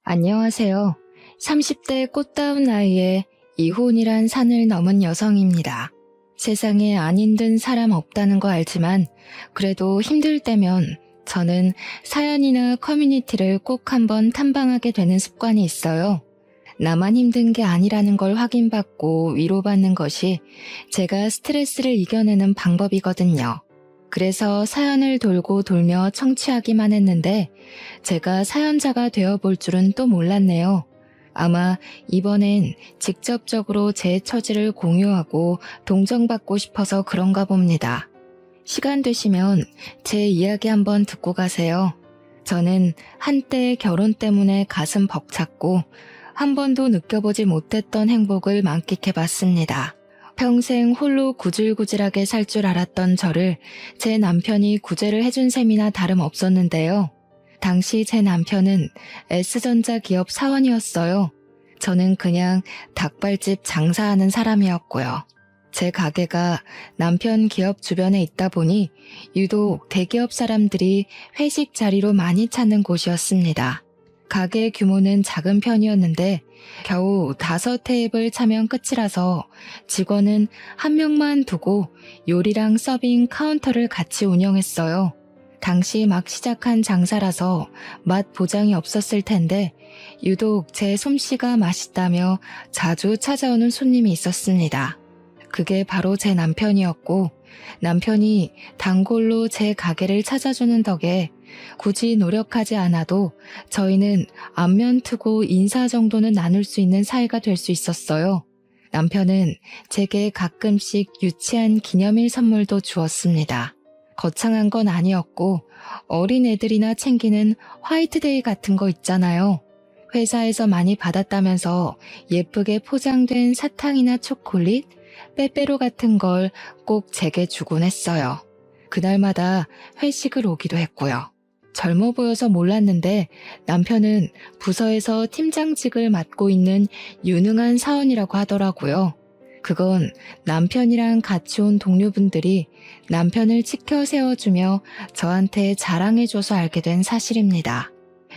안녕하세요. 30대 꽃다운 나이에 이혼이란 산을 넘은 여성입니다. 세상에 안 힘든 사람 없다는 거 알지만 그래도 힘들 때면 저는 사연이나 커뮤니티를 꼭 한번 탐방하게 되는 습관이 있어요. 나만 힘든 게 아니라는 걸 확인받고 위로받는 것이 제가 스트레스를 이겨내는 방법이거든요. 그래서 사연을 돌고 돌며 청취하기만 했는데 제가 사연자가 되어볼 줄은 또 몰랐네요. 아마 이번엔 직접적으로 제 처지를 공유하고 동정받고 싶어서 그런가 봅니다. 시간 되시면 제 이야기 한번 듣고 가세요. 저는 한때 결혼 때문에 가슴 벅찼고 한 번도 느껴보지 못했던 행복을 만끽해봤습니다. 평생 홀로 구질구질하게 살 줄 알았던 저를 제 남편이 구제를 해준 셈이나 다름없었는데요. 당시 제 남편은 S전자 기업 사원이었어요. 저는 그냥 닭발집 장사하는 사람이었고요. 제 가게가 남편 기업 주변에 있다 보니 유독 대기업 사람들이 회식 자리로 많이 찾는 곳이었습니다. 가게 규모는 작은 편이었는데 겨우 5테이블 차면 끝이라서 직원은 한 명만 두고 요리랑 서빙 카운터를 같이 운영했어요. 당시 막 시작한 장사라서 맛 보장이 없었을 텐데 유독 제 솜씨가 맛있다며 자주 찾아오는 손님이 있었습니다. 그게 바로 제 남편이었고 남편이 단골로 제 가게를 찾아주는 덕에 굳이 노력하지 않아도 저희는 안면 트고 인사 정도는 나눌 수 있는 사이가 될 수 있었어요. 남편은 제게 가끔씩 유치한 기념일 선물도 주었습니다. 거창한 건 아니었고 어린애들이나 챙기는 화이트데이 같은 거 있잖아요. 회사에서 많이 받았다면서 예쁘게 포장된 사탕이나 초콜릿, 빼빼로 같은 걸 꼭 제게 주곤 했어요. 그날마다 회식을 오기도 했고요. 젊어 보여서 몰랐는데 남편은 부서에서 팀장직을 맡고 있는 유능한 사원이라고 하더라고요. 그건 남편이랑 같이 온 동료분들이 남편을 치켜 세워주며 저한테 자랑해줘서 알게 된 사실입니다.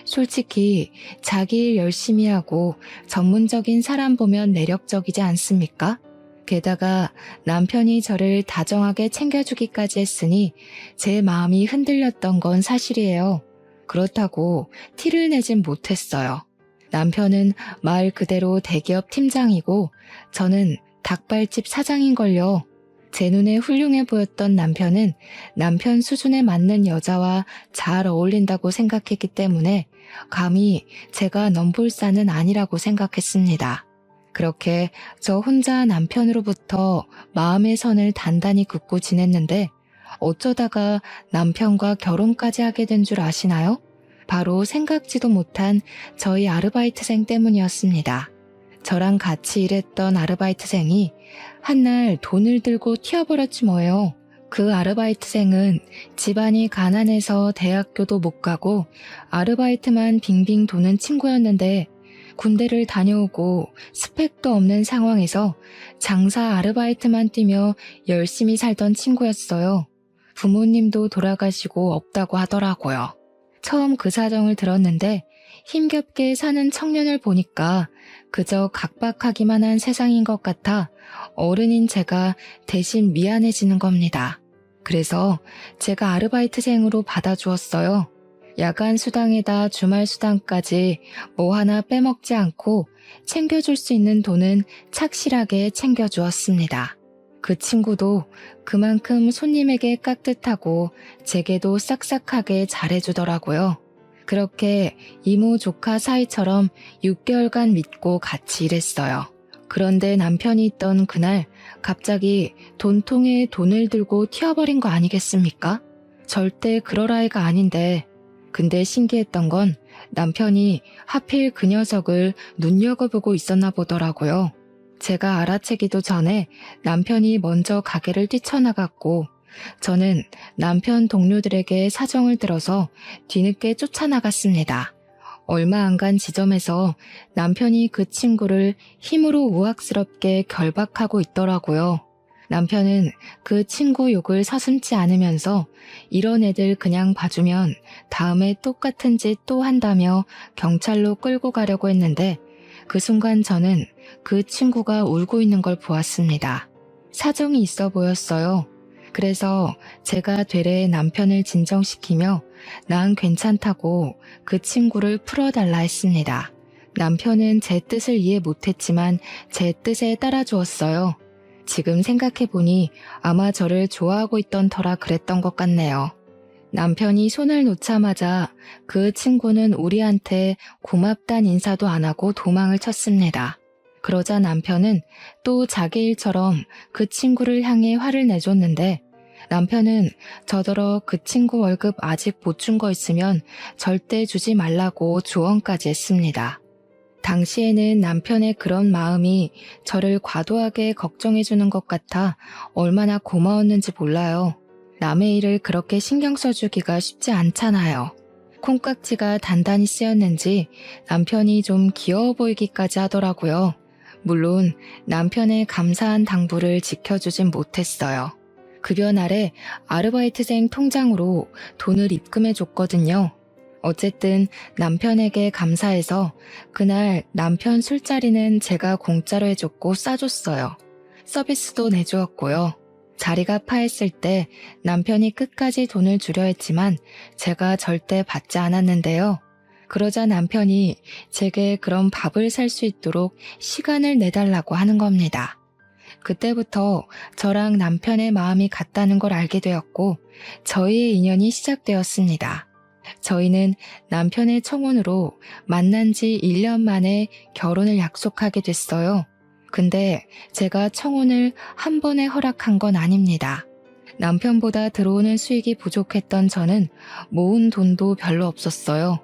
솔직히 자기 일 열심히 하고 전문적인 사람 보면 매력적이지 않습니까? 게다가 남편이 저를 다정하게 챙겨주기까지 했으니 제 마음이 흔들렸던 건 사실이에요. 그렇다고 티를 내진 못했어요. 남편은 말 그대로 대기업 팀장이고 저는 닭발집 사장인걸요. 제 눈에 훌륭해 보였던 남편은 남편 수준에 맞는 여자와 잘 어울린다고 생각했기 때문에 감히 제가 넘볼산은 아니라고 생각했습니다. 그렇게 저 혼자 남편으로부터 마음의 선을 단단히 긋고 지냈는데 어쩌다가 남편과 결혼까지 하게 된 줄 아시나요? 바로 생각지도 못한 저희 아르바이트생 때문이었습니다. 저랑 같이 일했던 아르바이트생이 한날 돈을 들고 튀어버렸지 뭐예요. 그 아르바이트생은 집안이 가난해서 대학교도 못 가고 아르바이트만 빙빙 도는 친구였는데 군대를 다녀오고 스펙도 없는 상황에서 장사 아르바이트만 뛰며 열심히 살던 친구였어요. 부모님도 돌아가시고 없다고 하더라고요. 처음 그 사정을 들었는데 힘겹게 사는 청년을 보니까 그저 각박하기만 한 세상인 것 같아 어른인 제가 대신 미안해지는 겁니다. 그래서 제가 아르바이트생으로 받아주었어요. 야간 수당에다 주말 수당까지 뭐 하나 빼먹지 않고 챙겨줄 수 있는 돈은 착실하게 챙겨주었습니다. 그 친구도 그만큼 손님에게 깍듯하고 제게도 싹싹하게 잘해주더라고요. 그렇게 이모 조카 사이처럼 6개월간 믿고 같이 일했어요. 그런데 남편이 있던 그날 갑자기 돈통에 돈을 들고 튀어버린 거 아니겠습니까? 절대 그럴 아이가 아닌데 근데 신기했던 건 남편이 하필 그 녀석을 눈여겨보고 있었나 보더라고요. 제가 알아채기도 전에 남편이 먼저 가게를 뛰쳐나갔고 저는 남편 동료들에게 사정을 들어서 뒤늦게 쫓아나갔습니다. 얼마 안 간 지점에서 남편이 그 친구를 힘으로 우악스럽게 결박하고 있더라고요. 남편은 그 친구 욕을 서슴지 않으면서 이런 애들 그냥 봐주면 다음에 똑같은 짓 또 한다며 경찰로 끌고 가려고 했는데 그 순간 저는 그 친구가 울고 있는 걸 보았습니다. 사정이 있어 보였어요. 그래서 제가 되레 남편을 진정시키며 난 괜찮다고 그 친구를 풀어달라 했습니다. 남편은 제 뜻을 이해 못했지만 제 뜻에 따라주었어요. 지금 생각해보니 아마 저를 좋아하고 있던 터라 그랬던 것 같네요. 남편이 손을 놓자마자 그 친구는 우리한테 고맙단 인사도 안 하고 도망을 쳤습니다. 그러자 남편은 또 자기 일처럼 그 친구를 향해 화를 내줬는데 남편은 저더러 그 친구 월급 아직 못 준 거 있으면 절대 주지 말라고 조언까지 했습니다. 당시에는 남편의 그런 마음이 저를 과도하게 걱정해주는 것 같아 얼마나 고마웠는지 몰라요. 남의 일을 그렇게 신경 써주기가 쉽지 않잖아요. 콩깍지가 단단히 쓰였는지 남편이 좀 귀여워 보이기까지 하더라고요. 물론 남편의 감사한 당부를 지켜주진 못했어요. 급여 날에 아르바이트생 통장으로 돈을 입금해줬거든요. 어쨌든 남편에게 감사해서 그날 남편 술자리는 제가 공짜로 해줬고 싸줬어요. 서비스도 내주었고요. 자리가 파했을 때 남편이 끝까지 돈을 주려 했지만 제가 절대 받지 않았는데요. 그러자 남편이 제게 그런 밥을 살 수 있도록 시간을 내달라고 하는 겁니다. 그때부터 저랑 남편의 마음이 같다는 걸 알게 되었고 저희의 인연이 시작되었습니다. 저희는 남편의 청혼으로 만난 지 1년 만에 결혼을 약속하게 됐어요. 근데 제가 청혼을 한 번에 허락한 건 아닙니다. 남편보다 들어오는 수익이 부족했던 저는 모은 돈도 별로 없었어요.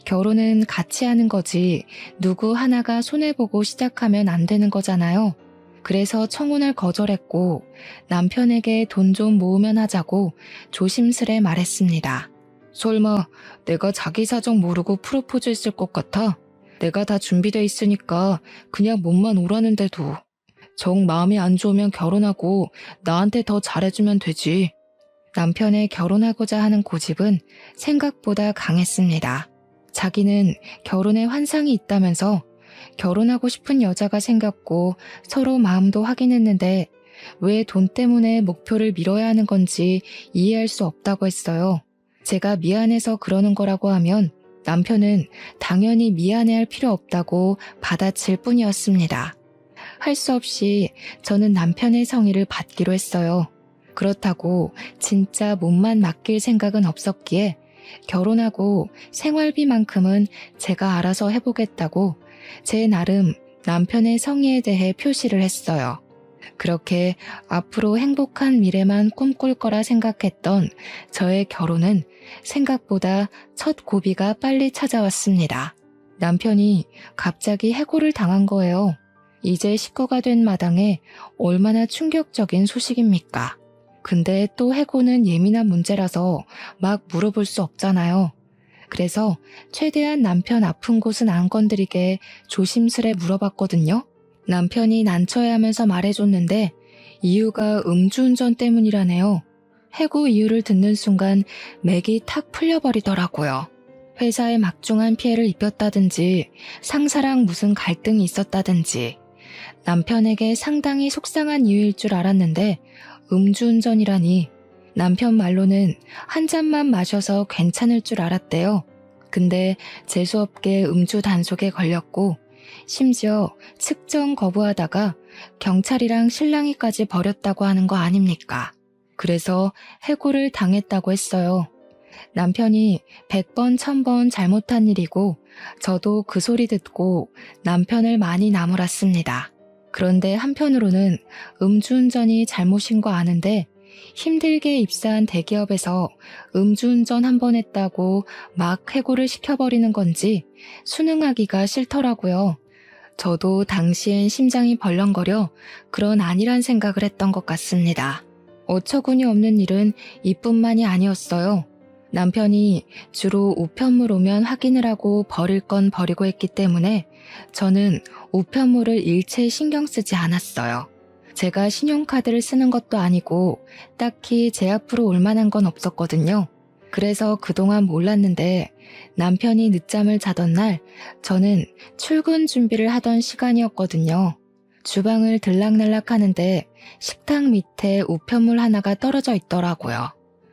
결혼은 같이 하는 거지 누구 하나가 손해보고 시작하면 안 되는 거잖아요. 그래서 청혼을 거절했고 남편에게 돈 좀 모으면 하자고 조심스레 말했습니다. 설마 내가 자기 사정 모르고 프로포즈 했을 것 같아? 내가 다 준비돼 있으니까 그냥 몸만 오라는데도. 정 마음이 안 좋으면 결혼하고 나한테 더 잘해주면 되지. 남편의 결혼하고자 하는 고집은 생각보다 강했습니다. 자기는 결혼에 환상이 있다면서 결혼하고 싶은 여자가 생겼고 서로 마음도 확인했는데 왜 돈 때문에 목표를 미뤄야 하는 건지 이해할 수 없다고 했어요. 제가 미안해서 그러는 거라고 하면 남편은 당연히 미안해할 필요 없다고 받아칠 뿐이었습니다. 할 수 없이 저는 남편의 성의를 받기로 했어요. 그렇다고 진짜 몸만 맡길 생각은 없었기에 결혼하고 생활비만큼은 제가 알아서 해보겠다고 제 나름 남편의 성의에 대해 표시를 했어요. 그렇게 앞으로 행복한 미래만 꿈꿀 거라 생각했던 저의 결혼은 생각보다 첫 고비가 빨리 찾아왔습니다. 남편이 갑자기 해고를 당한 거예요. 이제 식구가 된 마당에 얼마나 충격적인 소식입니까? 근데 또 해고는 예민한 문제라서 막 물어볼 수 없잖아요. 그래서 최대한 남편 아픈 곳은 안 건드리게 조심스레 물어봤거든요. 남편이 난처해하면서 말해줬는데 이유가 음주운전 때문이라네요. 해고 이유를 듣는 순간 맥이 탁 풀려버리더라고요. 회사에 막중한 피해를 입혔다든지 상사랑 무슨 갈등이 있었다든지 남편에게 상당히 속상한 이유일 줄 알았는데 음주운전이라니. 남편 말로는 한 잔만 마셔서 괜찮을 줄 알았대요. 근데 재수없게 음주 단속에 걸렸고 심지어 측정 거부하다가 경찰이랑 실랑이까지 벌였다고 하는 거 아닙니까? 그래서 해고를 당했다고 했어요. 남편이 100번 1000번 잘못한 일이고 저도 그 소리 듣고 남편을 많이 나무랐습니다. 그런데 한편으로는 음주운전이 잘못인 거 아는데 힘들게 입사한 대기업에서 음주운전 한 번 했다고 막 해고를 시켜버리는 건지 순응하기가 싫더라고요. 저도 당시엔 심장이 벌렁거려 그런 아니란 생각을 했던 것 같습니다. 어처구니 없는 일은 이뿐만이 아니었어요. 남편이 주로 우편물 오면 확인을 하고 버릴 건 버리고 했기 때문에 저는 우편물을 일체 신경 쓰지 않았어요. 제가 신용카드를 쓰는 것도 아니고 딱히 제 앞으로 올 만한 건 없었거든요. 그래서 그동안 몰랐는데 남편이 늦잠을 자던 날 저는 출근 준비를 하던 시간이었거든요. 주방을 들락날락 하는데 식탁 밑에 우편물 하나가 떨어져 있더라고요.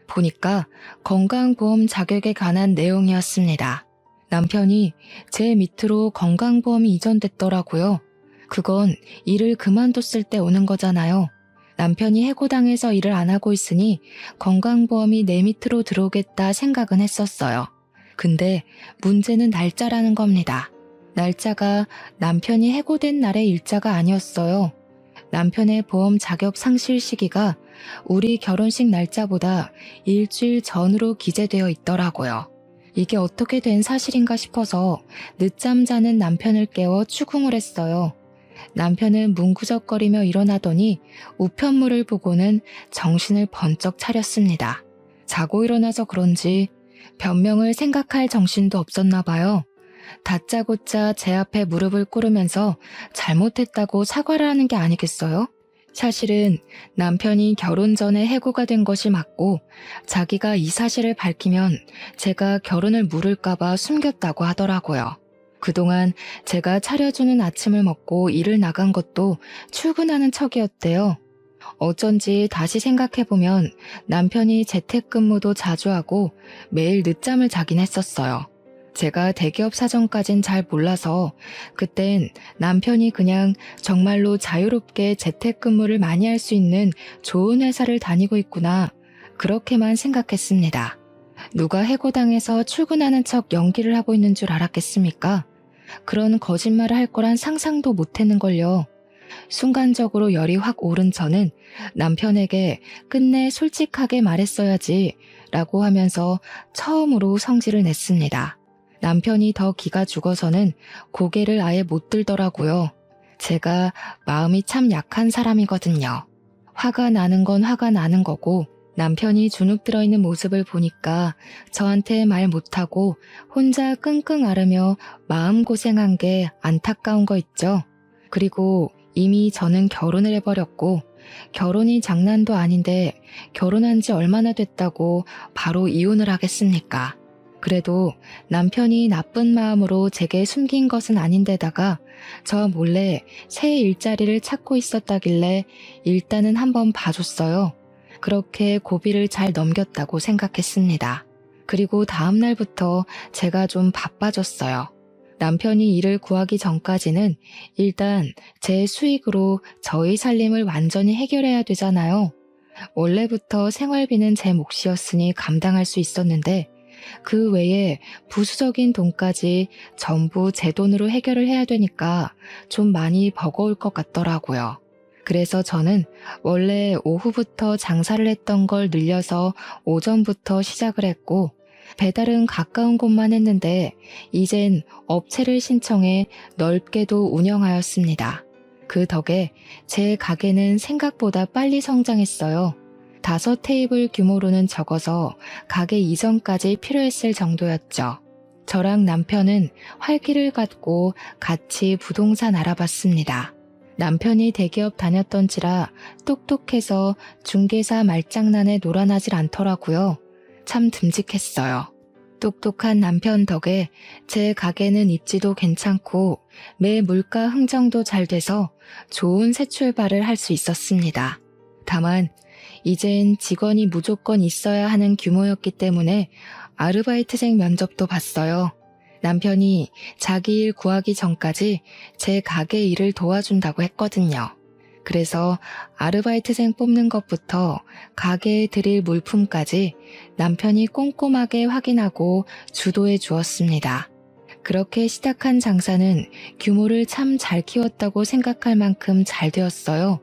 보니까 건강보험 자격에 관한 내용이었습니다. 남편이 제 밑으로 건강보험이 이전됐더라고요. 그건 일을 그만뒀을 때 오는 거잖아요. 남편이 해고당해서 일을 안 하고 있으니 건강보험이 내 밑으로 들어오겠다 생각은 했었어요. 근데 문제는 날짜라는 겁니다. 날짜가 남편이 해고된 날의 일자가 아니었어요. 남편의 보험 자격 상실 시기가 우리 결혼식 날짜보다 일주일 전으로 기재되어 있더라고요. 이게 어떻게 된 사실인가 싶어서 늦잠 자는 남편을 깨워 추궁을 했어요. 남편은 문구적거리며 일어나더니 우편물을 보고는 정신을 번쩍 차렸습니다. 자고 일어나서 그런지 변명을 생각할 정신도 없었나 봐요. 다짜고짜 제 앞에 무릎을 꿇으면서 잘못했다고 사과를 하는 게 아니겠어요? 사실은 남편이 결혼 전에 해고가 된 것이 맞고 자기가 이 사실을 밝히면 제가 결혼을 물을까봐 숨겼다고 하더라고요. 그동안 제가 차려주는 아침을 먹고 일을 나간 것도 출근하는 척이었대요. 어쩐지 다시 생각해보면 남편이 재택근무도 자주 하고 매일 늦잠을 자긴 했었어요. 제가 대기업 사정까진 잘 몰라서 그땐 남편이 그냥 정말로 자유롭게 재택근무를 많이 할 수 있는 좋은 회사를 다니고 있구나, 그렇게만 생각했습니다. 누가 해고당해서 출근하는 척 연기를 하고 있는 줄 알았겠습니까? 그런 거짓말을 할 거란 상상도 못했는걸요. 순간적으로 열이 확 오른 저는 남편에게 끝내 솔직하게 말했어야지 라고 하면서 처음으로 성질을 냈습니다. 남편이 더 기가 죽어서는 고개를 아예 못 들더라고요. 제가 마음이 참 약한 사람이거든요. 화가 나는 건 화가 나는 거고 남편이 주눅 들어있는 모습을 보니까 저한테 말 못하고 혼자 끙끙 앓으며 마음고생한 게 안타까운 거 있죠. 그리고 이미 저는 결혼을 해버렸고 결혼이 장난도 아닌데 결혼한 지 얼마나 됐다고 바로 이혼을 하겠습니까? 그래도 남편이 나쁜 마음으로 제게 숨긴 것은 아닌데다가 저 몰래 새 일자리를 찾고 있었다길래 일단은 한번 봐줬어요. 그렇게 고비를 잘 넘겼다고 생각했습니다. 그리고 다음 날부터 제가 좀 바빠졌어요. 남편이 일을 구하기 전까지는 일단 제 수익으로 저희 살림을 완전히 해결해야 되잖아요. 원래부터 생활비는 제 몫이었으니 감당할 수 있었는데 그 외에 부수적인 돈까지 전부 제 돈으로 해결을 해야 되니까 좀 많이 버거울 것 같더라고요. 그래서 저는 원래 오후부터 장사를 했던 걸 늘려서 오전부터 시작을 했고 배달은 가까운 곳만 했는데 이젠 업체를 신청해 넓게도 운영하였습니다. 그 덕에 제 가게는 생각보다 빨리 성장했어요. 5테이블 규모로는 적어서 가게 이전까지 필요했을 정도였죠. 저랑 남편은 활기를 갖고 같이 부동산 알아봤습니다. 남편이 대기업 다녔던지라 똑똑해서 중개사 말장난에 놀아나질 않더라고요. 참 듬직했어요. 똑똑한 남편 덕에 제 가게는 입지도 괜찮고 매 물가 흥정도 잘 돼서 좋은 새 출발을 할 수 있었습니다. 다만 이젠 직원이 무조건 있어야 하는 규모였기 때문에 아르바이트생 면접도 봤어요. 남편이 자기 일 구하기 전까지 제 가게 일을 도와준다고 했거든요. 그래서 아르바이트생 뽑는 것부터 가게에 드릴 물품까지 남편이 꼼꼼하게 확인하고 주도해 주었습니다. 그렇게 시작한 장사는 규모를 참 잘 키웠다고 생각할 만큼 잘 되었어요.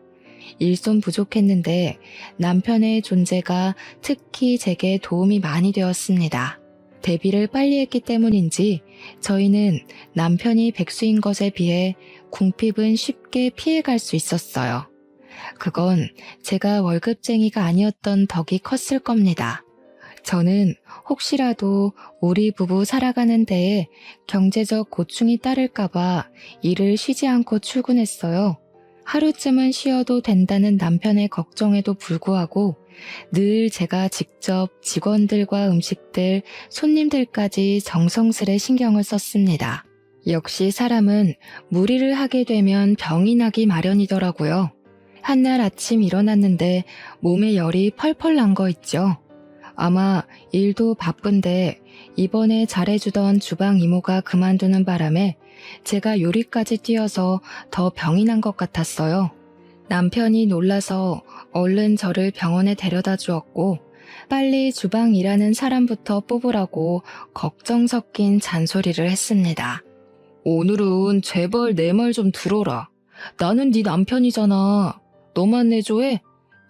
일손 부족했는데 남편의 존재가 특히 제게 도움이 많이 되었습니다. 데뷔를 빨리 했기 때문인지 저희는 남편이 백수인 것에 비해 궁핍은 쉽게 피해갈 수 있었어요. 그건 제가 월급쟁이가 아니었던 덕이 컸을 겁니다. 저는 혹시라도 우리 부부 살아가는 데에 경제적 고충이 따를까봐 일을 쉬지 않고 출근했어요. 하루쯤은 쉬어도 된다는 남편의 걱정에도 불구하고 늘 제가 직접 직원들과 음식들, 손님들까지 정성스레 신경을 썼습니다. 역시 사람은 무리를 하게 되면 병이 나기 마련이더라고요. 한날 아침 일어났는데 몸에 열이 펄펄 난 거 있죠. 아마 일도 바쁜데 이번에 잘해주던 주방 이모가 그만두는 바람에 제가 요리까지 뛰어서 더 병이 난 것 같았어요. 남편이 놀라서 얼른 저를 병원에 데려다 주었고 빨리 주방 일하는 사람부터 뽑으라고 걱정 섞인 잔소리를 했습니다. 오늘은 제발 내 말 좀 들어라. 나는 네 남편이잖아. 너만 내조해?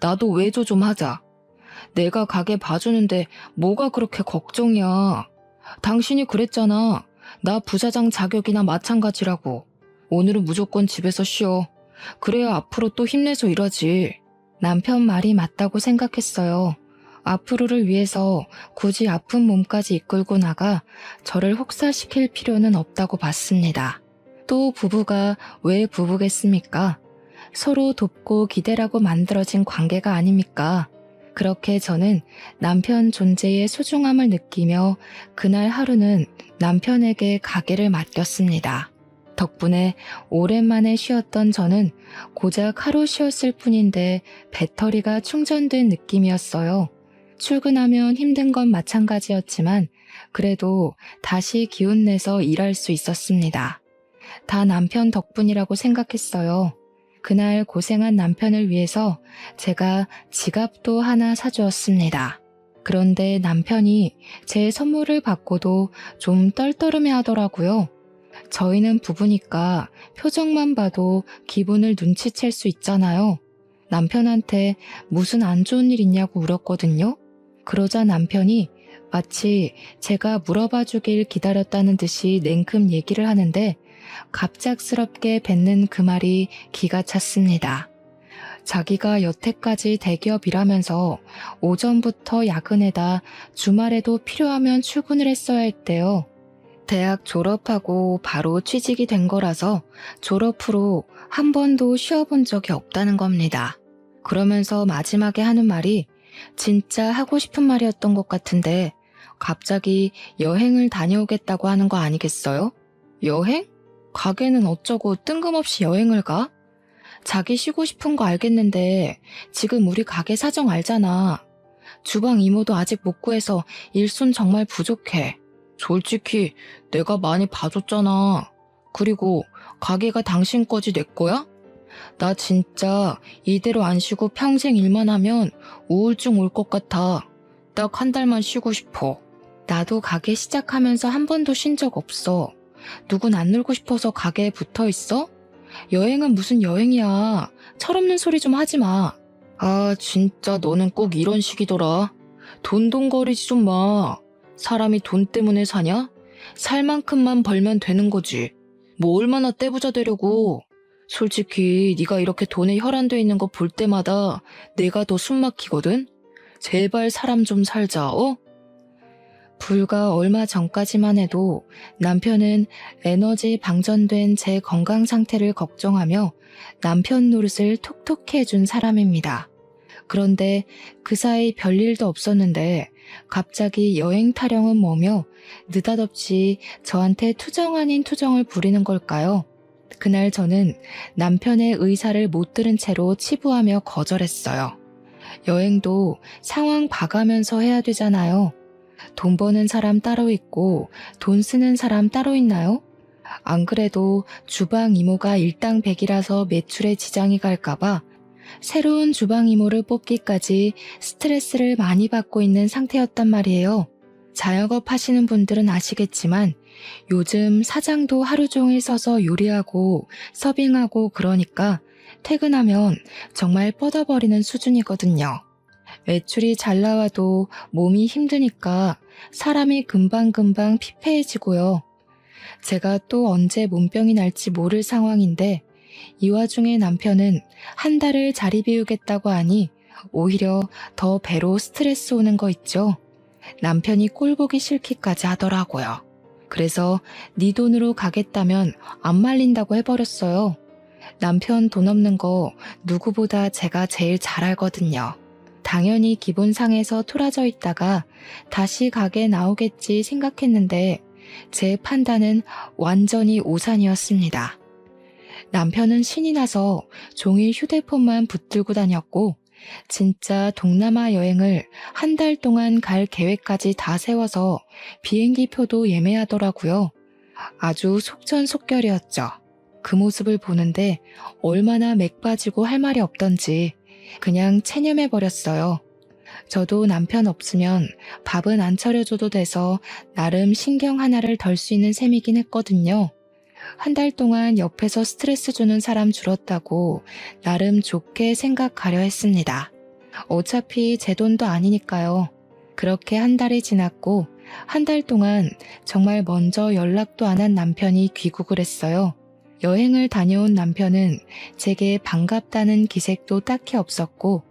나도 외조 좀 하자. 내가 가게 봐주는데 뭐가 그렇게 걱정이야. 당신이 그랬잖아. 나 부사장 자격이나 마찬가지라고. 오늘은 무조건 집에서 쉬어. 그래야 앞으로 또 힘내서 일하지. 남편 말이 맞다고 생각했어요. 앞으로를 위해서 굳이 아픈 몸까지 이끌고 나가 저를 혹사시킬 필요는 없다고 봤습니다. 또 부부가 왜 부부겠습니까? 서로 돕고 기대라고 만들어진 관계가 아닙니까? 그렇게 저는 남편 존재의 소중함을 느끼며 그날 하루는 남편에게 가게를 맡겼습니다. 덕분에 오랜만에 쉬었던 저는 고작 하루 쉬었을 뿐인데 배터리가 충전된 느낌이었어요. 출근하면 힘든 건 마찬가지였지만 그래도 다시 기운내서 일할 수 있었습니다. 다 남편 덕분이라고 생각했어요. 그날 고생한 남편을 위해서 제가 지갑도 하나 사주었습니다. 그런데 남편이 제 선물을 받고도 좀 떨떠름해 하더라고요. 저희는 부부니까 표정만 봐도 기분을 눈치챌 수 있잖아요. 남편한테 무슨 안 좋은 일 있냐고 물었거든요. 그러자 남편이 마치 제가 물어봐 주길 기다렸다는 듯이 냉큼 얘기를 하는데 갑작스럽게 뱉는 그 말이 기가 찼습니다. 자기가 여태까지 대기업 일하면서 오전부터 야근에다 주말에도 필요하면 출근을 했어야 했대요. 대학 졸업하고 바로 취직이 된 거라서 졸업 후로 한 번도 쉬어본 적이 없다는 겁니다. 그러면서 마지막에 하는 말이 진짜 하고 싶은 말이었던 것 같은데 갑자기 여행을 다녀오겠다고 하는 거 아니겠어요? 여행? 가게는 어쩌고 뜬금없이 여행을 가? 자기 쉬고 싶은 거 알겠는데 지금 우리 가게 사정 알잖아. 주방 이모도 아직 못 구해서 일손 정말 부족해. 솔직히 내가 많이 봐줬잖아. 그리고 가게가 당신 거지 내 거야? 나 진짜 이대로 안 쉬고 평생 일만 하면 우울증 올 것 같아. 딱 한 달만 쉬고 싶어. 나도 가게 시작하면서 한 번도 쉰 적 없어. 누군 안 놀고 싶어서 가게에 붙어 있어? 여행은 무슨 여행이야. 철없는 소리 좀 하지 마. 아 진짜 너는 꼭 이런 식이더라. 돈돈거리지 좀 마. 사람이 돈 때문에 사냐? 살 만큼만 벌면 되는 거지. 뭐 얼마나 떼부자 되려고. 솔직히 네가 이렇게 돈에 혈안돼 있는 거 볼 때마다 내가 더 숨 막히거든. 제발 사람 좀 살자, 어? 불과 얼마 전까지만 해도 남편은 에너지 방전된 제 건강 상태를 걱정하며 남편 노릇을 톡톡히 해준 사람입니다. 그런데 그 사이 별일도 없었는데 갑자기 여행 타령은 뭐며 느닷없이 저한테 투정 아닌 투정을 부리는 걸까요? 그날 저는 남편의 의사를 못 들은 채로 치부하며 거절했어요. 여행도 상황 봐가면서 해야 되잖아요. 돈 버는 사람 따로 있고 돈 쓰는 사람 따로 있나요? 안 그래도 주방 이모가 일당백이라서 매출에 지장이 갈까봐 새로운 주방 이모를 뽑기까지 스트레스를 많이 받고 있는 상태였단 말이에요. 자영업 하시는 분들은 아시겠지만 요즘 사장도 하루 종일 서서 요리하고 서빙하고 그러니까 퇴근하면 정말 뻗어버리는 수준이거든요. 매출이 잘 나와도 몸이 힘드니까 사람이 금방금방 피폐해지고요. 제가 또 언제 몸병이 날지 모를 상황인데 이 와중에 남편은 한 달을 자리 비우겠다고 하니 오히려 더 배로 스트레스 오는 거 있죠. 남편이 꼴보기 싫기까지 하더라고요. 그래서 네 돈으로 가겠다면 안 말린다고 해버렸어요. 남편 돈 없는 거 누구보다 제가 제일 잘 알거든요. 당연히 기본상에서 토라져 있다가 다시 가게 나오겠지 생각했는데 제 판단은 완전히 오산이었습니다. 남편은 신이 나서 종일 휴대폰만 붙들고 다녔고 진짜 동남아 여행을 한 달 동안 갈 계획까지 다 세워서 비행기 표도 예매하더라고요. 아주 속전속결이었죠. 그 모습을 보는데 얼마나 맥 빠지고 할 말이 없던지 그냥 체념해버렸어요. 저도 남편 없으면 밥은 안 차려줘도 돼서 나름 신경 하나를 덜 수 있는 셈이긴 했거든요. 한 달 동안 옆에서 스트레스 주는 사람 줄었다고 나름 좋게 생각하려 했습니다. 어차피 제 돈도 아니니까요. 그렇게 한 달이 지났고 한 달 동안 정말 먼저 연락도 안 한 남편이 귀국을 했어요. 여행을 다녀온 남편은 제게 반갑다는 기색도 딱히 없었고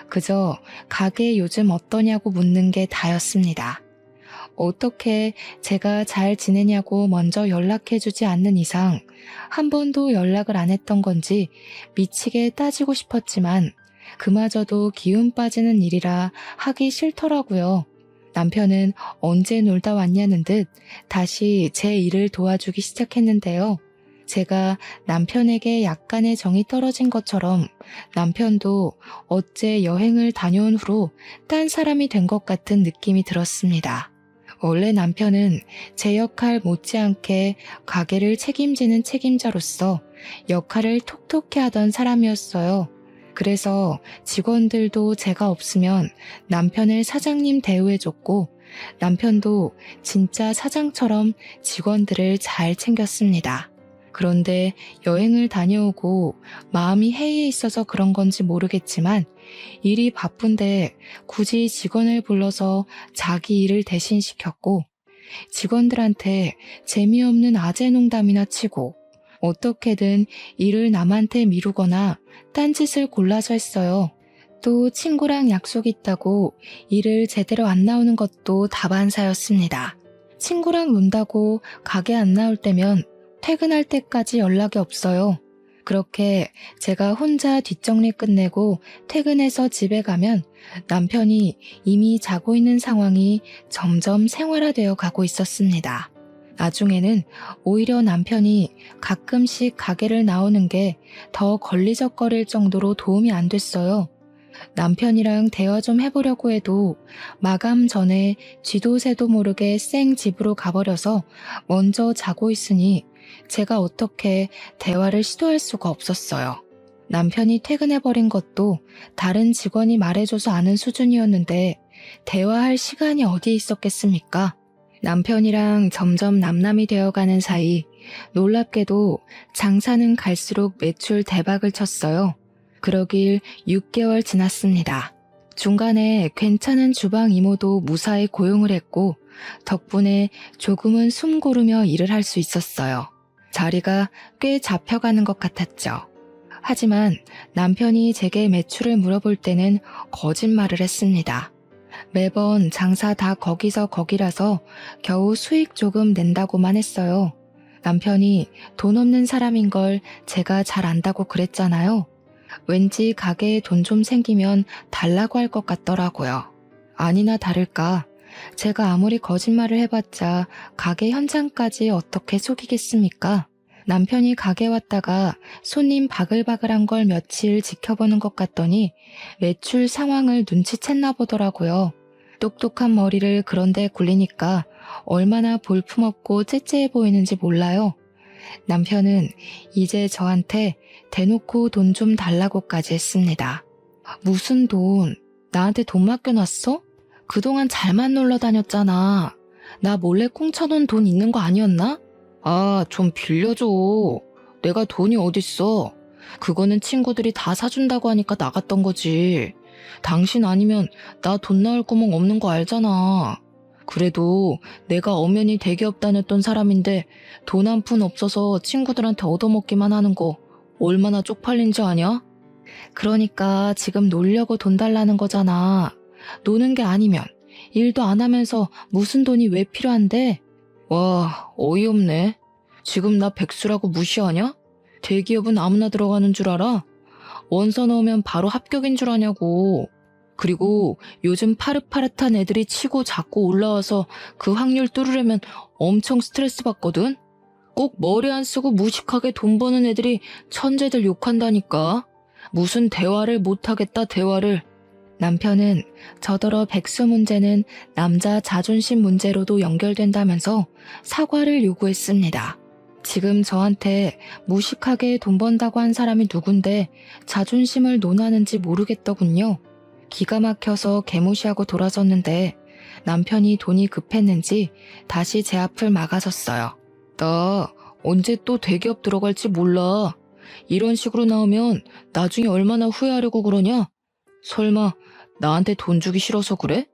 그저 가게 요즘 어떠냐고 묻는 게 다였습니다. 어떻게 제가 잘 지내냐고 먼저 연락해주지 않는 이상 한 번도 연락을 안 했던 건지 미치게 따지고 싶었지만 그마저도 기운 빠지는 일이라 하기 싫더라고요. 남편은 언제 놀다 왔냐는 듯 다시 제 일을 도와주기 시작했는데요. 제가 남편에게 약간의 정이 떨어진 것처럼 남편도 어째 여행을 다녀온 후로 딴 사람이 된 것 같은 느낌이 들었습니다. 원래 남편은 제 역할 못지않게 가게를 책임지는 책임자로서 역할을 톡톡히 하던 사람이었어요. 그래서 직원들도 제가 없으면 남편을 사장님 대우해줬고 남편도 진짜 사장처럼 직원들을 잘 챙겼습니다. 그런데 여행을 다녀오고 마음이 해이해 있어서 그런 건지 모르겠지만 일이 바쁜데 굳이 직원을 불러서 자기 일을 대신 시켰고 직원들한테 재미없는 아재 농담이나 치고 어떻게든 일을 남한테 미루거나 딴짓을 골라서 했어요. 또 친구랑 약속 있다고 일을 제대로 안 나오는 것도 다반사였습니다. 친구랑 논다고 가게 안 나올 때면 퇴근할 때까지 연락이 없어요. 그렇게 제가 혼자 뒷정리 끝내고 퇴근해서 집에 가면 남편이 이미 자고 있는 상황이 점점 생활화되어 가고 있었습니다. 나중에는 오히려 남편이 가끔씩 가게를 나오는 게 더 걸리적거릴 정도로 도움이 안 됐어요. 남편이랑 대화 좀 해보려고 해도 마감 전에 쥐도 새도 모르게 쌩 집으로 가버려서 먼저 자고 있으니 제가 어떻게 대화를 시도할 수가 없었어요. 남편이 퇴근해버린 것도 다른 직원이 말해줘서 아는 수준이었는데 대화할 시간이 어디에 있었겠습니까? 남편이랑 점점 남남이 되어가는 사이 놀랍게도 장사는 갈수록 매출 대박을 쳤어요. 그러길 6개월 지났습니다. 중간에 괜찮은 주방 이모도 무사히 고용을 했고 덕분에 조금은 숨 고르며 일을 할 수 있었어요. 자리가 꽤 잡혀가는 것 같았죠. 하지만 남편이 제게 매출을 물어볼 때는 거짓말을 했습니다. 매번 장사 다 거기서 거기라서 겨우 수익 조금 낸다고만 했어요. 남편이 돈 없는 사람인 걸 제가 잘 안다고 그랬잖아요. 왠지 가게에 돈 좀 생기면 달라고 할 것 같더라고요. 아니나 다를까 제가 아무리 거짓말을 해봤자 가게 현장까지 어떻게 속이겠습니까? 남편이 가게 왔다가 손님 바글바글한 걸 며칠 지켜보는 것 같더니 매출 상황을 눈치챘나 보더라고요. 똑똑한 머리를 그런데 굴리니까 얼마나 볼품없고 째째해 보이는지 몰라요. 남편은 이제 저한테 대놓고 돈 좀 달라고까지 했습니다. 무슨 돈? 나한테 돈 맡겨놨어? 그동안 잘만 놀러 다녔잖아. 나 몰래 꽁쳐놓은 돈 있는 거 아니었나? 아, 좀 빌려줘. 내가 돈이 어딨어. 그거는 친구들이 다 사준다고 하니까 나갔던 거지. 당신 아니면 나 돈 나올 구멍 없는 거 알잖아. 그래도 내가 엄연히 대기업 다녔던 사람인데 돈 한 푼 없어서 친구들한테 얻어먹기만 하는 거 얼마나 쪽팔린지 아냐? 그러니까 지금 놀려고 돈 달라는 거잖아. 노는 게 아니면 일도 안 하면서 무슨 돈이 왜 필요한데? 와, 어이없네. 지금 나 백수라고 무시하냐? 대기업은 아무나 들어가는 줄 알아? 원서 넣으면 바로 합격인 줄 아냐고. 그리고 요즘 파릇파릇한 애들이 치고 잡고 올라와서 그 확률 뚫으려면 엄청 스트레스 받거든? 꼭 머리 안 쓰고 무식하게 돈 버는 애들이 천재들 욕한다니까. 무슨 대화를 못하겠다 대화를. 남편은 저더러 백수 문제는 남자 자존심 문제로도 연결된다면서 사과를 요구했습니다. 지금 저한테 무식하게 돈 번다고 한 사람이 누군데 자존심을 논하는지 모르겠더군요. 기가 막혀서 개무시하고 돌아섰는데 남편이 돈이 급했는지 다시 제 앞을 막아섰어요. 나 언제 또 대기업 들어갈지 몰라. 이런 식으로 나오면 나중에 얼마나 후회하려고 그러냐? 설마 나한테 돈 주기 싫어서 그래?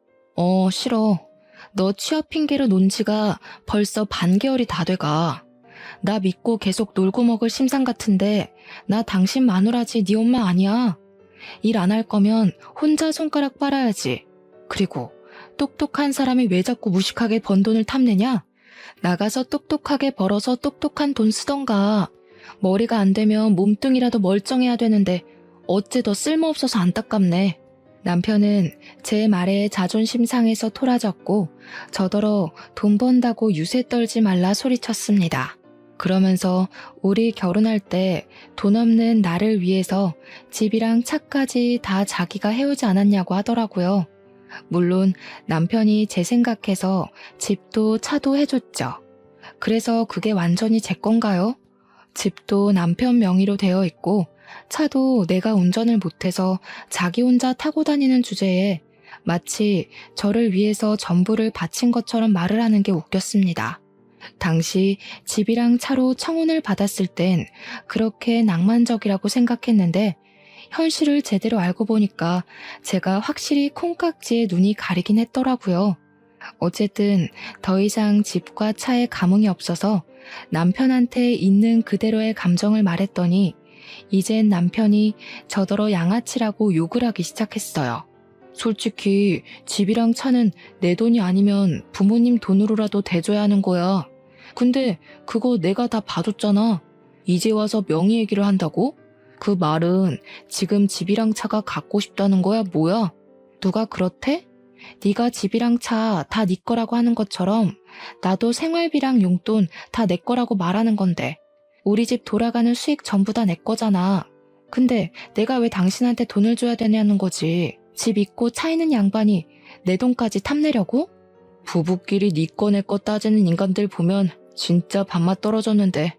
싫어. 너 취업 핑계로 논 지가 벌써 반개월이 다 돼가. 나 믿고 계속 놀고 먹을 심상 같은데 나 당신 마누라지 네 엄마 아니야. 일 안 할 거면 혼자 손가락 빨아야지. 그리고 똑똑한 사람이 왜 자꾸 무식하게 번 돈을 탐내냐? 나가서 똑똑하게 벌어서 똑똑한 돈 쓰던가. 머리가 안 되면 몸뚱이라도 멀쩡해야 되는데 어째 더 쓸모없어서 안타깝네. 남편은 제 말에 자존심 상해서 토라졌고 저더러 돈 번다고 유세 떨지 말라 소리쳤습니다. 그러면서 우리 결혼할 때 돈 없는 나를 위해서 집이랑 차까지 다 자기가 해오지 않았냐고 하더라고요. 물론 남편이 제 생각해서 집도 차도 해줬죠. 그래서 그게 완전히 제 건가요? 집도 남편 명의로 되어 있고 차도 내가 운전을 못해서 자기 혼자 타고 다니는 주제에 마치 저를 위해서 전부를 바친 것처럼 말을 하는 게 웃겼습니다. 당시 집이랑 차로 청혼을 받았을 땐 그렇게 낭만적이라고 생각했는데 현실을 제대로 알고 보니까 제가 확실히 콩깍지에 눈이 가리긴 했더라고요. 어쨌든 더 이상 집과 차에 감흥이 없어서 남편한테 있는 그대로의 감정을 말했더니 이젠 남편이 저더러 양아치라고 욕을 하기 시작했어요. 솔직히 집이랑 차는 내 돈이 아니면 부모님 돈으로라도 대줘야 하는 거야. 근데 그거 내가 다 봐줬잖아. 이제 와서 명의 얘기를 한다고? 그 말은 지금 집이랑 차가 갖고 싶다는 거야 뭐야? 누가 그렇대? 네가 집이랑 차 다 네 거라고 하는 것처럼 나도 생활비랑 용돈 다 내 거라고 말하는 건데 우리 집 돌아가는 수익 전부 다 내 거잖아. 근데 내가 왜 당신한테 돈을 줘야 되냐는 거지. 집 있고 차 있는 양반이 내 돈까지 탐내려고? 부부끼리 네 거 내 거 따지는 인간들 보면 진짜 밥맛 떨어졌는데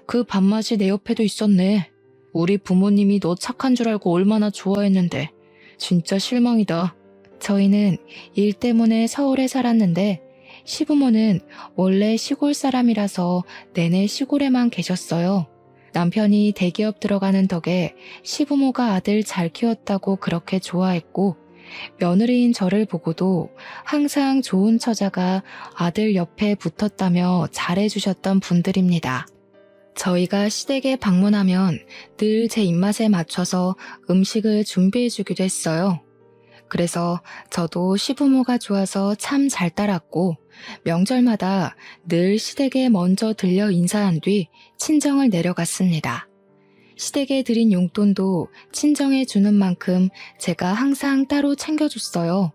그 밥맛이 내 옆에도 있었네. 우리 부모님이 너 착한 줄 알고 얼마나 좋아했는데 진짜 실망이다. 저희는 일 때문에 서울에 살았는데 시부모는 원래 시골 사람이라서 내내 시골에만 계셨어요. 남편이 대기업 들어가는 덕에 시부모가 아들 잘 키웠다고 그렇게 좋아했고 며느리인 저를 보고도 항상 좋은 처자가 아들 옆에 붙었다며 잘해주셨던 분들입니다. 저희가 시댁에 방문하면 늘 제 입맛에 맞춰서 음식을 준비해주기도 했어요. 그래서 저도 시부모가 좋아서 참 잘 따랐고 명절마다 늘 시댁에 먼저 들려 인사한 뒤 친정을 내려갔습니다. 시댁에 드린 용돈도 친정에 주는 만큼 제가 항상 따로 챙겨줬어요.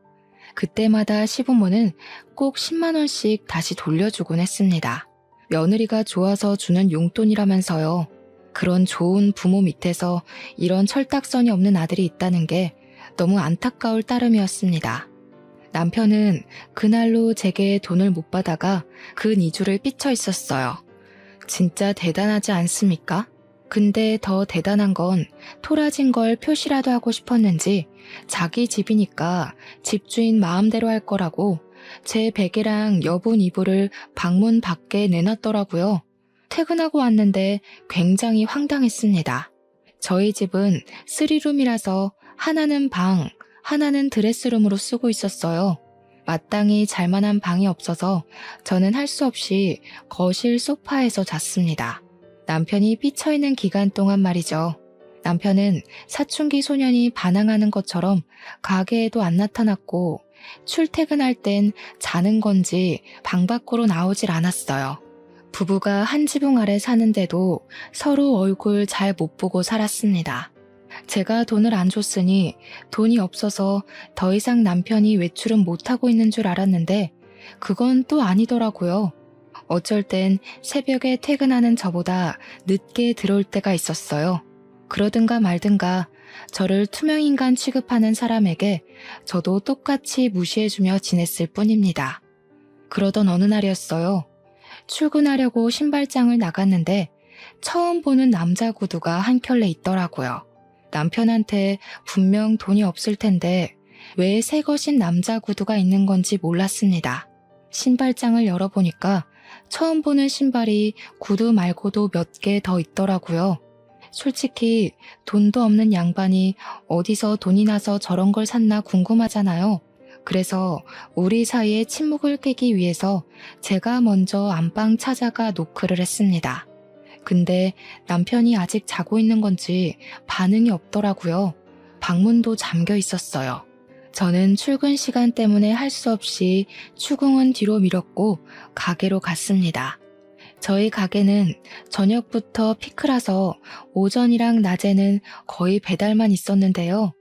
그때마다 시부모는 꼭 10만 원씩 다시 돌려주곤 했습니다. 며느리가 좋아서 주는 용돈이라면서요. 그런 좋은 부모 밑에서 이런 철딱선이 없는 아들이 있다는 게 너무 안타까울 따름이었습니다. 남편은 그날로 제게 돈을 못 받아가 근 2주를 삐쳐 있었어요. 진짜 대단하지 않습니까? 근데 더 대단한 건 토라진 걸 표시라도 하고 싶었는지 자기 집이니까 집주인 마음대로 할 거라고 제 베개랑 여분 이불을 방문 밖에 내놨더라고요. 퇴근하고 왔는데 굉장히 황당했습니다. 저희 집은 3룸이라서 하나는 방, 하나는 드레스룸으로 쓰고 있었어요. 마땅히 잘만한 방이 없어서 저는 할 수 없이 거실 소파에서 잤습니다. 남편이 삐쳐있는 기간 동안 말이죠. 남편은 사춘기 소년이 반항하는 것처럼 가게에도 안 나타났고 출퇴근할 땐 자는 건지 방 밖으로 나오질 않았어요. 부부가 한 지붕 아래 사는데도 서로 얼굴 잘 못 보고 살았습니다. 제가 돈을 안 줬으니 돈이 없어서 더 이상 남편이 외출은 못하고 있는 줄 알았는데 그건 또 아니더라고요. 어쩔 땐 새벽에 퇴근하는 저보다 늦게 들어올 때가 있었어요. 그러든가 말든가 저를 투명인간 취급하는 사람에게 저도 똑같이 무시해주며 지냈을 뿐입니다. 그러던 어느 날이었어요. 출근하려고 신발장을 나갔는데 처음 보는 남자 구두가 한 켤레 있더라고요. 남편한테 분명 돈이 없을 텐데 왜 새 것인 남자 구두가 있는 건지 몰랐습니다. 신발장을 열어보니까 처음 보는 신발이 구두 말고도 몇 개 더 있더라고요. 솔직히 돈도 없는 양반이 어디서 돈이 나서 저런 걸 샀나 궁금하잖아요. 그래서 우리 사이의 침묵을 깨기 위해서 제가 먼저 안방 찾아가 노크를 했습니다. 근데 남편이 아직 자고 있는 건지 반응이 없더라고요. 방문도 잠겨 있었어요. 저는 출근 시간 때문에 할 수 없이 추궁은 뒤로 미뤘고 가게로 갔습니다. 저희 가게는 저녁부터 피크라서 오전이랑 낮에는 거의 배달만 있었는데요.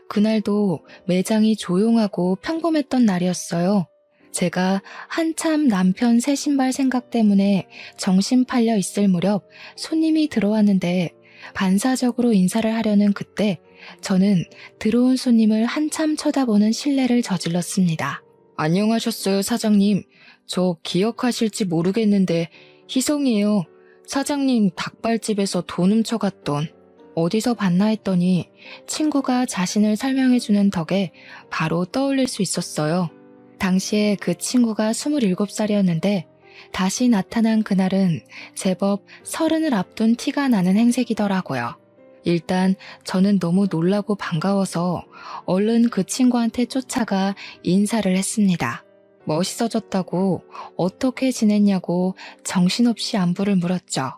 그날도 매장이 조용하고 평범했던 날이었어요. 제가 한참 남편 새 신발 생각 때문에 정신 팔려 있을 무렵 손님이 들어왔는데 반사적으로 인사를 하려는 그때 저는 들어온 손님을 한참 쳐다보는 실례를 저질렀습니다. 안녕하셨어요, 사장님. 저 기억하실지 모르겠는데 희성이에요. 사장님 닭발집에서 돈 훔쳐갔던. 어디서 봤나 했더니 친구가 자신을 설명해주는 덕에 바로 떠올릴 수 있었어요. 당시에 그 친구가 27살이었는데 다시 나타난 그날은 제법 30을 앞둔 티가 나는 행색이더라고요. 일단 저는 너무 놀라고 반가워서 얼른 그 친구한테 쫓아가 인사를 했습니다. 멋있어졌다고 어떻게 지냈냐고 정신없이 안부를 물었죠.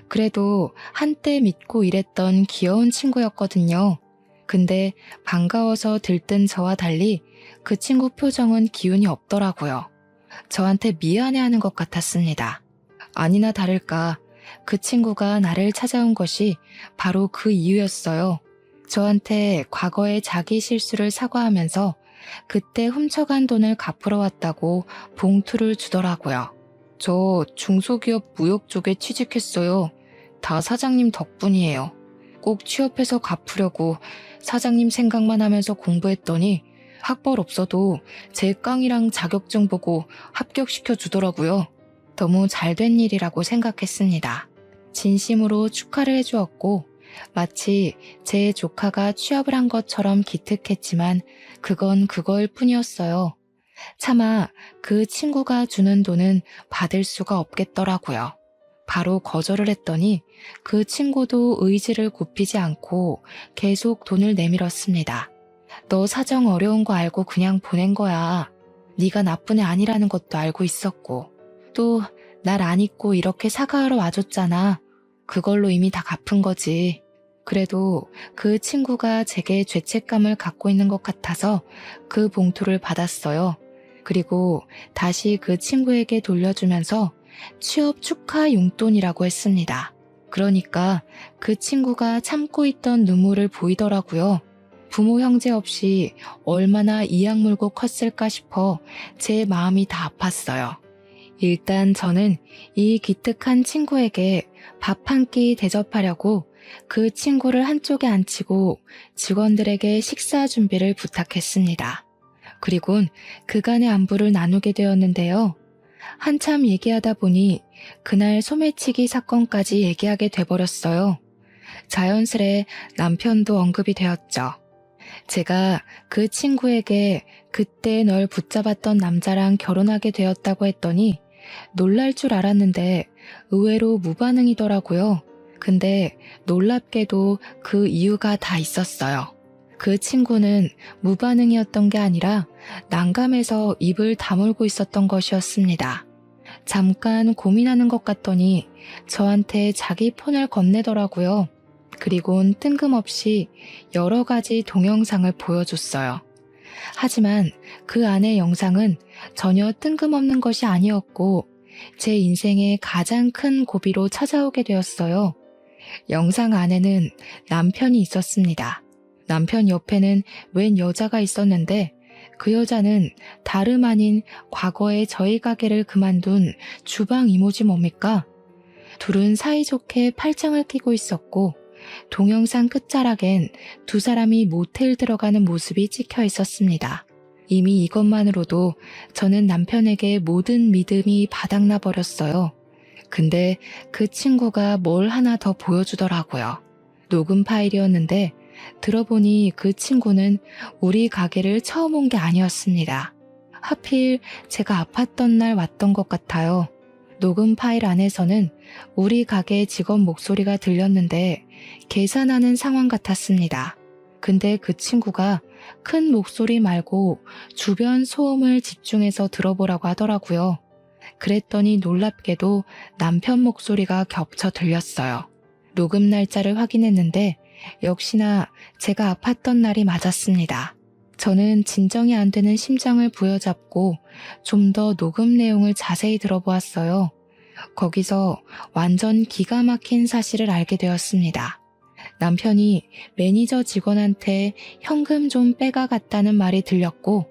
그래도 한때 믿고 일했던 귀여운 친구였거든요. 근데 반가워서 들뜬 저와 달리 그 친구 표정은 기운이 없더라고요. 저한테 미안해하는 것 같았습니다. 아니나 다를까 그 친구가 나를 찾아온 것이 바로 그 이유였어요. 저한테 과거의 자기 실수를 사과하면서 그때 훔쳐간 돈을 갚으러 왔다고 봉투를 주더라고요. 저 중소기업 무역 쪽에 취직했어요. 다 사장님 덕분이에요. 꼭 취업해서 갚으려고 사장님 생각만 하면서 공부했더니 학벌 없어도 제 깡이랑 자격증 보고 합격시켜 주더라고요. 너무 잘된 일이라고 생각했습니다. 진심으로 축하를 해주었고 마치 제 조카가 취업을 한 것처럼 기특했지만 그건 그거일 뿐이었어요. 차마 그 친구가 주는 돈은 받을 수가 없겠더라고요. 바로 거절을 했더니 그 친구도 의지를 굽히지 않고 계속 돈을 내밀었습니다. 너 사정 어려운 거 알고 그냥 보낸 거야. 네가 나쁜 애 아니라는 것도 알고 있었고 또 날 안 잊고 이렇게 사과하러 와줬잖아. 그걸로 이미 다 갚은 거지. 그래도 그 친구가 제게 죄책감을 갖고 있는 것 같아서 그 봉투를 받았어요. 그리고 다시 그 친구에게 돌려주면서 취업 축하 용돈이라고 했습니다. 그러니까 그 친구가 참고 있던 눈물을 보이더라고요. 부모 형제 없이 얼마나 이악 물고 컸을까 싶어 제 마음이 다 아팠어요. 일단 저는 이 기특한 친구에게 밥 한 끼 대접하려고 그 친구를 한쪽에 앉히고 직원들에게 식사 준비를 부탁했습니다. 그리곤 그간의 안부를 나누게 되었는데요. 한참 얘기하다 보니 그날 소매치기 사건까지 얘기하게 돼버렸어요. 자연스레 남편도 언급이 되었죠. 제가 그 친구에게 그때 널 붙잡았던 남자랑 결혼하게 되었다고 했더니 놀랄 줄 알았는데 의외로 무반응이더라고요. 근데 놀랍게도 그 이유가 다 있었어요. 그 친구는 무반응이었던 게 아니라 난감해서 입을 다물고 있었던 것이었습니다. 잠깐 고민하는 것 같더니 저한테 자기 폰을 건네더라고요. 그리곤 뜬금없이 여러 가지 동영상을 보여줬어요. 하지만 그 안의 영상은 전혀 뜬금없는 것이 아니었고 제 인생의 가장 큰 고비로 찾아오게 되었어요. 영상 안에는 남편이 있었습니다. 남편 옆에는 웬 여자가 있었는데 그 여자는 다름 아닌 과거에 저희 가게를 그만둔 주방 이모지 뭡니까? 둘은 사이좋게 팔짱을 끼고 있었고 동영상 끝자락엔 두 사람이 모텔 들어가는 모습이 찍혀 있었습니다. 이미 이것만으로도 저는 남편에게 모든 믿음이 바닥나 버렸어요. 근데 그 친구가 뭘 하나 더 보여주더라고요. 녹음 파일이었는데 들어보니 그 친구는 우리 가게를 처음 온 게 아니었습니다. 하필 제가 아팠던 날 왔던 것 같아요. 녹음 파일 안에서는 우리 가게 직원 목소리가 들렸는데 계산하는 상황 같았습니다. 근데 그 친구가 큰 목소리 말고 주변 소음을 집중해서 들어보라고 하더라고요. 그랬더니 놀랍게도 남편 목소리가 겹쳐 들렸어요. 녹음 날짜를 확인했는데 역시나 제가 아팠던 날이 맞았습니다. 저는 진정이 안 되는 심장을 부여잡고 좀 더 녹음 내용을 자세히 들어보았어요. 거기서 완전 기가 막힌 사실을 알게 되었습니다. 남편이 매니저 직원한테 현금 좀 빼가갔다는 말이 들렸고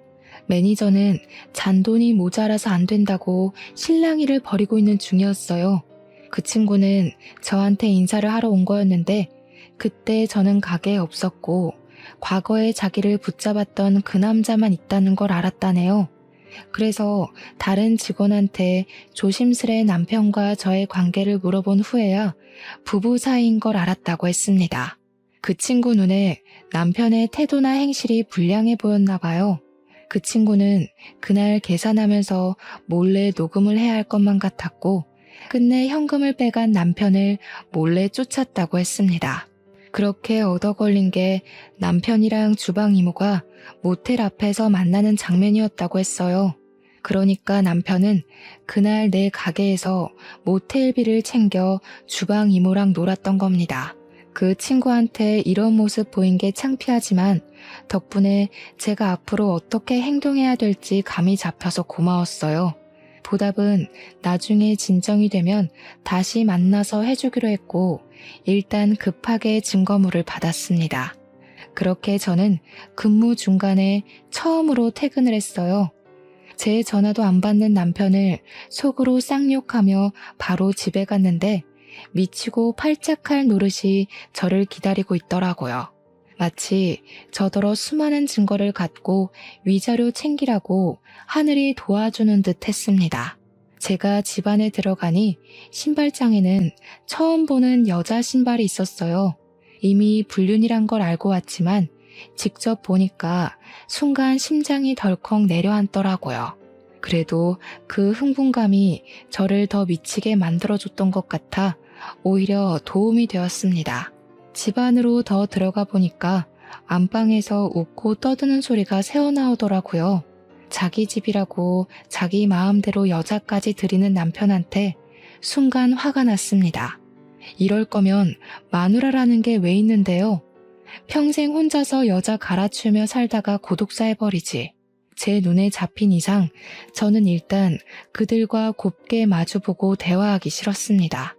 매니저는 잔돈이 모자라서 안 된다고 실랑이를 벌이고 있는 중이었어요. 그 친구는 저한테 인사를 하러 온 거였는데 그때 저는 가게에 없었고 과거에 자기를 붙잡았던 그 남자만 있다는 걸 알았다네요. 그래서 다른 직원한테 조심스레 남편과 저의 관계를 물어본 후에야 부부 사이인 걸 알았다고 했습니다. 그 친구 눈에 남편의 태도나 행실이 불량해 보였나 봐요. 그 친구는 그날 계산하면서 몰래 녹음을 해야 할 것만 같았고 끝내 현금을 빼간 남편을 몰래 쫓았다고 했습니다. 그렇게 얻어 걸린 게 남편이랑 주방 이모가 모텔 앞에서 만나는 장면이었다고 했어요. 그러니까 남편은 그날 내 가게에서 모텔비를 챙겨 주방 이모랑 놀았던 겁니다. 그 친구한테 이런 모습 보인 게 창피하지만 덕분에 제가 앞으로 어떻게 행동해야 될지 감이 잡혀서 고마웠어요. 보답은 나중에 진정이 되면 다시 만나서 해주기로 했고 일단 급하게 증거물을 받았습니다. 그렇게 저는 근무 중간에 처음으로 퇴근을 했어요. 제 전화도 안 받는 남편을 속으로 쌍욕하며 바로 집에 갔는데 미치고 팔짝할 노릇이 저를 기다리고 있더라고요. 마치 저더러 수많은 증거를 갖고 위자료 챙기라고 하늘이 도와주는 듯 했습니다. 제가 집 안에 들어가니 신발장에는 처음 보는 여자 신발이 있었어요. 이미 불륜이란 걸 알고 왔지만 직접 보니까 순간 심장이 덜컥 내려앉더라고요. 그래도 그 흥분감이 저를 더 미치게 만들어줬던 것 같아 오히려 도움이 되었습니다. 집 안으로 더 들어가 보니까 안방에서 웃고 떠드는 소리가 새어나오더라고요. 자기 집이라고 자기 마음대로 여자까지 들이는 남편한테 순간 화가 났습니다. 이럴 거면 마누라라는 게 왜 있는데요? 평생 혼자서 여자 갈아치우며 살다가 고독사 해버리지. 제 눈에 잡힌 이상 저는 일단 그들과 곱게 마주보고 대화하기 싫었습니다.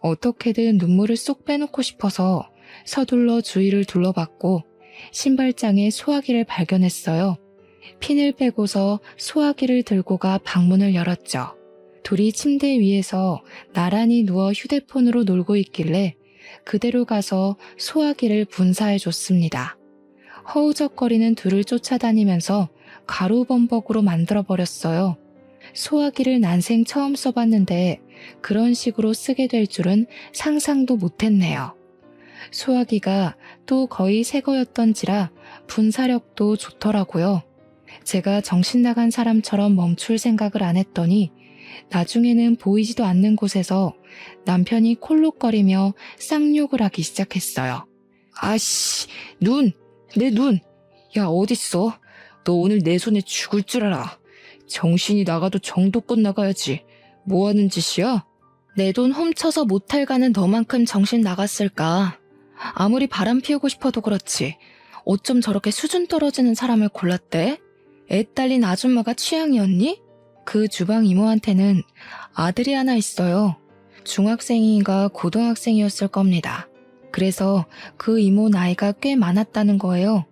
어떻게든 눈물을 쏙 빼놓고 싶어서 서둘러 주위를 둘러봤고 신발장에 소화기를 발견했어요. 핀을 빼고서 소화기를 들고 가 방문을 열었죠. 둘이 침대 위에서 나란히 누워 휴대폰으로 놀고 있길래 그대로 가서 소화기를 분사해줬습니다. 허우적거리는 둘을 쫓아다니면서 가루범벅으로 만들어버렸어요. 소화기를 난생 처음 써봤는데 그런 식으로 쓰게 될 줄은 상상도 못했네요. 소화기가 또 거의 새 거였던지라 분사력도 좋더라고요. 제가 정신 나간 사람처럼 멈출 생각을 안 했더니 나중에는 보이지도 않는 곳에서 남편이 콜록거리며 쌍욕을 하기 시작했어요. 아씨, 내 눈! 야, 어딨어? 너 오늘 내 손에 죽을 줄 알아. 정신이 나가도 정도껏 나가야지. 뭐 하는 짓이야? 내 돈 훔쳐서 모텔 가는 너만큼 정신 나갔을까? 아무리 바람 피우고 싶어도 그렇지. 어쩜 저렇게 수준 떨어지는 사람을 골랐대? 애 딸린 아줌마가 취향이었니? 그 주방 이모한테는 아들이 하나 있어요. 중학생인가 고등학생이었을 겁니다. 그래서 그 이모 나이가 꽤 많았다는 거예요.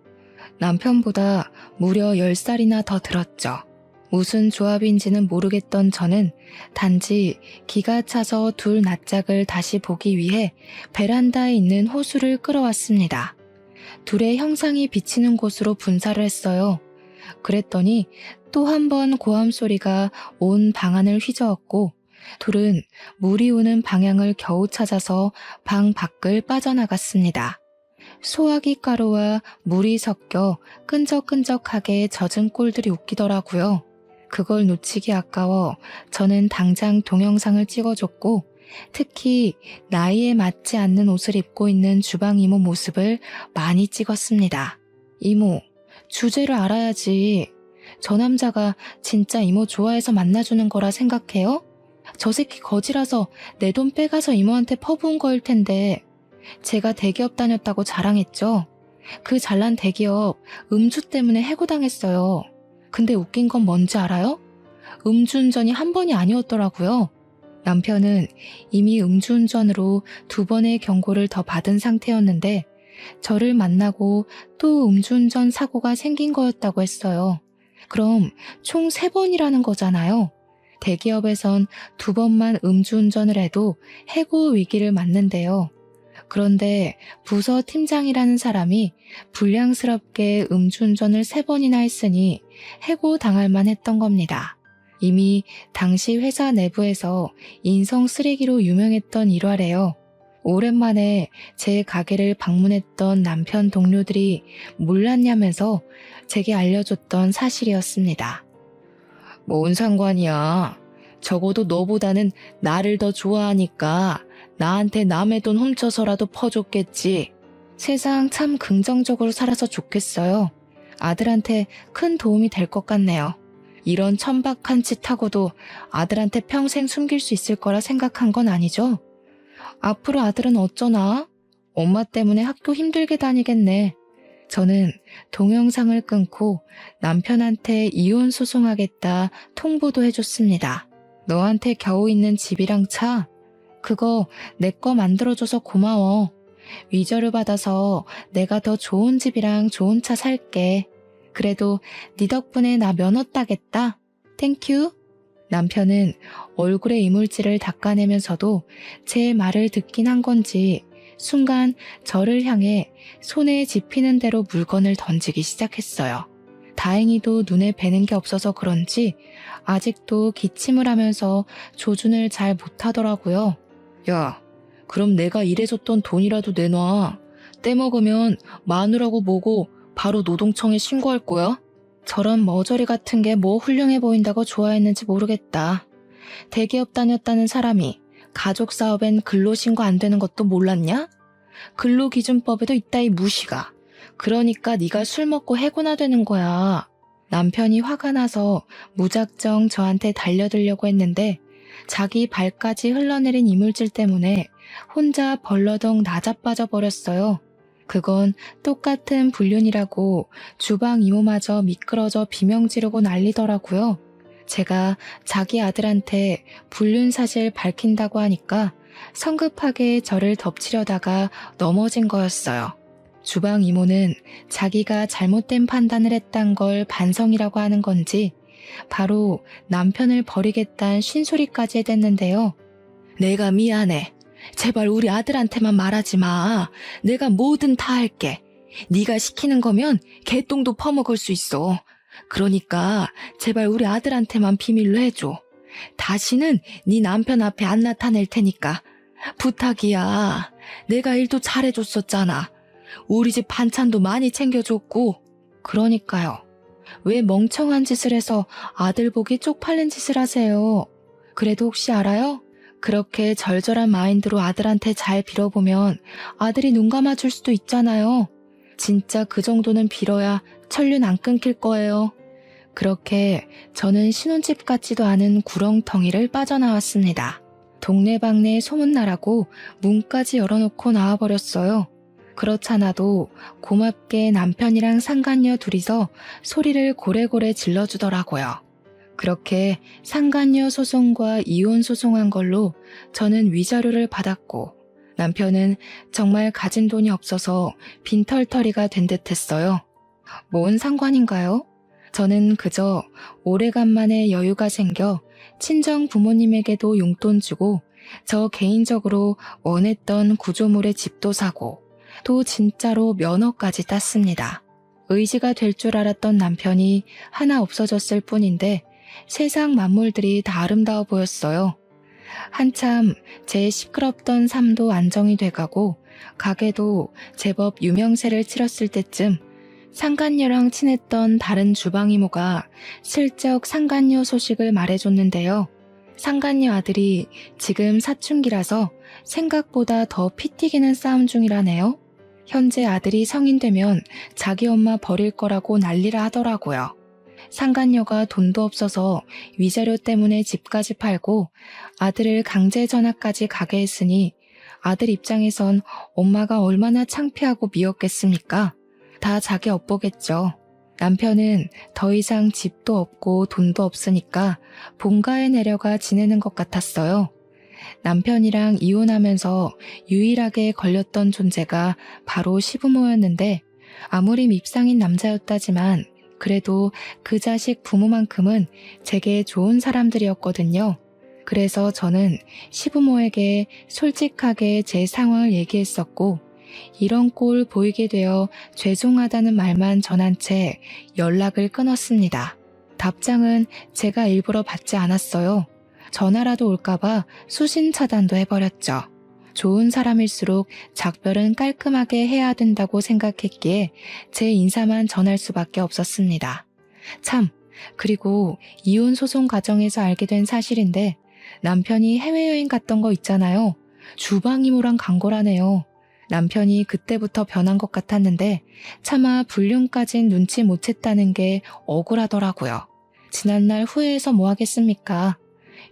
남편보다 무려 10살이나 더 들었죠. 무슨 조합인지는 모르겠던 저는 단지 기가 차서 둘 낯짝을 다시 보기 위해 베란다에 있는 호수를 끌어왔습니다. 둘의 형상이 비치는 곳으로 분사를 했어요. 그랬더니 또 한 번 고함 소리가 온 방안을 휘저었고 둘은 물이 오는 방향을 겨우 찾아서 방 밖을 빠져나갔습니다. 소화기 가루와 물이 섞여 끈적끈적하게 젖은 꼴들이 웃기더라고요. 그걸 놓치기 아까워 저는 당장 동영상을 찍어줬고 특히 나이에 맞지 않는 옷을 입고 있는 주방 이모 모습을 많이 찍었습니다. 이모, 주제를 알아야지. 저 남자가 진짜 이모 좋아해서 만나주는 거라 생각해요? 저 새끼 거지라서 내 돈 빼가서 이모한테 퍼부은 거일 텐데 제가 대기업 다녔다고 자랑했죠. 그 잘난 대기업 음주 때문에 해고당했어요. 근데 웃긴 건 뭔지 알아요? 음주운전이 한 번이 아니었더라고요. 남편은 이미 음주운전으로 2번의 경고를 더 받은 상태였는데 저를 만나고 또 음주운전 사고가 생긴 거였다고 했어요. 그럼 총 3번이라는 거잖아요. 대기업에선 2번만 음주운전을 해도 해고 위기를 맞는데요. 그런데 부서 팀장이라는 사람이 불량스럽게 음주운전을 3번이나 했으니 해고 당할 만했던 겁니다. 이미 당시 회사 내부에서 인성 쓰레기로 유명했던 일화래요. 오랜만에 제 가게를 방문했던 남편 동료들이 몰랐냐면서 제게 알려줬던 사실이었습니다. 뭔 상관이야. 적어도 너보다는 나를 더 좋아하니까 나한테 남의 돈 훔쳐서라도 퍼줬겠지. 세상 참 긍정적으로 살아서 좋겠어요. 아들한테 큰 도움이 될 것 같네요. 이런 천박한 짓 하고도 아들한테 평생 숨길 수 있을 거라 생각한 건 아니죠? 앞으로 아들은 어쩌나? 엄마 때문에 학교 힘들게 다니겠네. 저는 동영상을 끊고 남편한테 이혼 소송하겠다 통보도 해줬습니다. 너한테 겨우 있는 집이랑 차? 그거 내 거 만들어줘서 고마워. 위조를 받아서 내가 더 좋은 집이랑 좋은 차 살게. 그래도 네 덕분에 나 면허 따겠다. 땡큐. 남편은 얼굴에 이물질을 닦아내면서도 제 말을 듣긴 한 건지 순간 저를 향해 손에 집히는 대로 물건을 던지기 시작했어요. 다행히도 눈에 뵈는 게 없어서 그런지 아직도 기침을 하면서 조준을 잘 못하더라고요. 야, 그럼 내가 일해줬던 돈이라도 내놔. 떼먹으면 마누라고 뭐고 바로 노동청에 신고할 거야? 저런 머저리 같은 게 뭐 훌륭해 보인다고 좋아했는지 모르겠다. 대기업 다녔다는 사람이 가족 사업엔 근로신고 안 되는 것도 몰랐냐? 근로기준법에도 있다이 무시가. 그러니까 네가 술 먹고 해고나 되는 거야. 남편이 화가 나서 무작정 저한테 달려들려고 했는데 자기 발까지 흘러내린 이물질 때문에 혼자 벌러덩 나자빠져 버렸어요. 그건 똑같은 불륜이라고 주방 이모마저 미끄러져 비명 지르고 난리더라고요. 제가 자기 아들한테 불륜 사실 밝힌다고 하니까 성급하게 저를 덮치려다가 넘어진 거였어요. 주방 이모는 자기가 잘못된 판단을 했단 걸 반성이라고 하는 건지 바로 남편을 버리겠다는 쉰소리까지 해댔는데요. 내가 미안해. 제발 우리 아들한테만 말하지 마. 내가 뭐든 다 할게. 네가 시키는 거면 개똥도 퍼먹을 수 있어. 그러니까 제발 우리 아들한테만 비밀로 해줘. 다시는 네 남편 앞에 안 나타낼 테니까. 부탁이야. 내가 일도 잘해줬었잖아. 우리 집 반찬도 많이 챙겨줬고. 그러니까요. 왜 멍청한 짓을 해서 아들 보기 쪽팔린 짓을 하세요? 그래도 혹시 알아요? 그렇게 절절한 마인드로 아들한테 잘 빌어보면 아들이 눈 감아줄 수도 있잖아요. 진짜 그 정도는 빌어야 천륜 안 끊길 거예요. 그렇게 저는 신혼집 같지도 않은 구렁텅이를 빠져나왔습니다. 동네방네 소문나라고 문까지 열어놓고 나와버렸어요. 그렇잖아도 고맙게 남편이랑 상간녀 둘이서 소리를 고래고래 질러주더라고요. 그렇게 상간녀 소송과 이혼 소송한 걸로 저는 위자료를 받았고 남편은 정말 가진 돈이 없어서 빈털터리가 된 듯했어요. 뭔 상관인가요? 저는 그저 오래간만에 여유가 생겨 친정 부모님에게도 용돈 주고 저 개인적으로 원했던 구조물의 집도 사고 또 진짜로 면허까지 땄습니다. 의지가 될 줄 알았던 남편이 하나 없어졌을 뿐인데 세상 만물들이 다 아름다워 보였어요. 한참 제 시끄럽던 삶도 안정이 돼가고 가게도 제법 유명세를 치렀을 때쯤 상간녀랑 친했던 다른 주방 이모가 슬쩍 상간녀 소식을 말해줬는데요. 상간녀 아들이 지금 사춘기라서 생각보다 더 피 튀기는 싸움 중이라네요. 현재 아들이 성인 되면 자기 엄마 버릴 거라고 난리라 하더라고요. 상간녀가 돈도 없어서 위자료 때문에 집까지 팔고 아들을 강제 전학까지 가게 했으니 아들 입장에선 엄마가 얼마나 창피하고 미웠겠습니까? 다 자기 업보겠죠. 남편은 더 이상 집도 없고 돈도 없으니까 본가에 내려가 지내는 것 같았어요. 남편이랑 이혼하면서 유일하게 걸렸던 존재가 바로 시부모였는데 아무리 밉상인 남자였다지만 그래도 그 자식 부모만큼은 제게 좋은 사람들이었거든요. 그래서 저는 시부모에게 솔직하게 제 상황을 얘기했었고 이런 꼴 보이게 되어 죄송하다는 말만 전한 채 연락을 끊었습니다. 답장은 제가 일부러 받지 않았어요. 전화라도 올까봐 수신 차단도 해버렸죠. 좋은 사람일수록 작별은 깔끔하게 해야 된다고 생각했기에 제 인사만 전할 수밖에 없었습니다. 참, 그리고 이혼 소송 과정에서 알게 된 사실인데 남편이 해외여행 갔던 거 있잖아요. 주방 이모랑 간 거라네요. 남편이 그때부터 변한 것 같았는데 차마 불륜까진 눈치 못 챘다는 게 억울하더라고요. 지난날 후회해서 뭐 하겠습니까?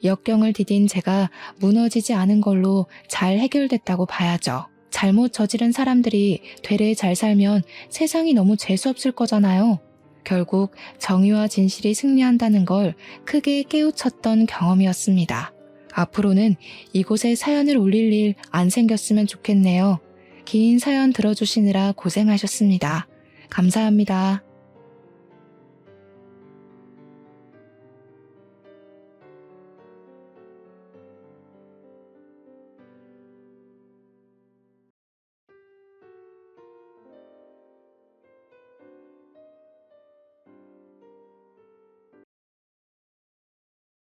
역경을 디딘 제가 무너지지 않은 걸로 잘 해결됐다고 봐야죠. 잘못 저지른 사람들이 되레 잘 살면 세상이 너무 재수없을 거잖아요. 결국 정의와 진실이 승리한다는 걸 크게 깨우쳤던 경험이었습니다. 앞으로는 이곳에 사연을 올릴 일 안 생겼으면 좋겠네요. 긴 사연 들어주시느라 고생하셨습니다. 감사합니다.